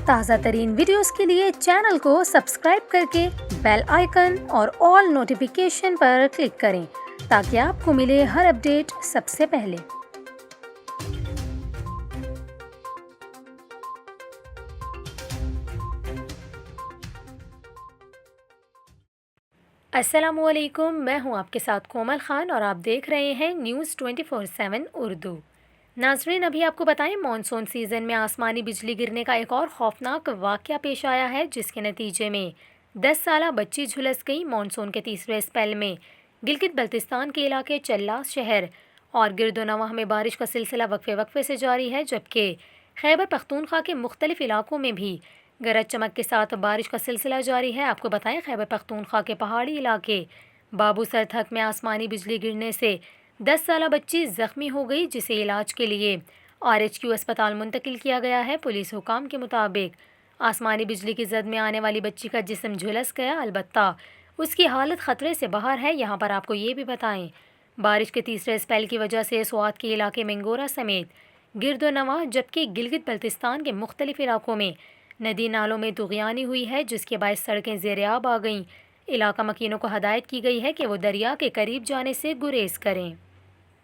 تازہ ترین ویڈیوز کے لیے چینل کو سبسکرائب کر کے بیل آئیکن اور آل نوٹیفیکیشن پر کلک کریں تاکہ آپ کو ملے ہر اپڈیٹ سب سے پہلے۔ السلام علیکم، میں ہوں آپ کے ساتھ کومل خان اور آپ دیکھ رہے ہیں نیوز 24/7 اردو۔ ناظرین، ابھی آپ کو بتائیں مانسون سیزن میں آسمانی بجلی گرنے کا ایک اور خوفناک واقعہ پیش آیا ہے، جس کے نتیجے میں 10 سالہ بچی جھلس گئی۔ مانسون کے تیسرے اسپیل میں گلگت بلتستان کے علاقے چلاس شہر اور گرد و نواح میں بارش کا سلسلہ وقفے سے جاری ہے، جبکہ خیبر پختونخوا کے مختلف علاقوں میں بھی گرج چمک کے ساتھ بارش کا سلسلہ جاری ہے۔ آپ کو بتائیں خیبر پختونخوا کے پہاڑی علاقے بابو سر تھک میں آسمانی بجلی گرنے سے 10 سالہ بچی زخمی ہو گئی، جسے علاج کے لیے RHQ اسپتال منتقل کیا گیا ہے۔ پولیس حکام کے مطابق آسمانی بجلی کی زد میں آنے والی بچی کا جسم جھلس گیا، البتہ اس کی حالت خطرے سے باہر ہے۔ یہاں پر آپ کو یہ بھی بتائیں بارش کے تیسرے اسپیل کی وجہ سے سوات کے علاقے منگورا سمیت گرد و نواح جبکہ گلگت بلتستان کے مختلف علاقوں میں ندی نالوں میں طغیانی ہوئی ہے، جس کے باعث سڑکیں زیر آب آ گئیں۔ علاقہ مکینوں کو ہدایت کی گئی ہے کہ وہ دریا کے قریب جانے سے گریز کریں۔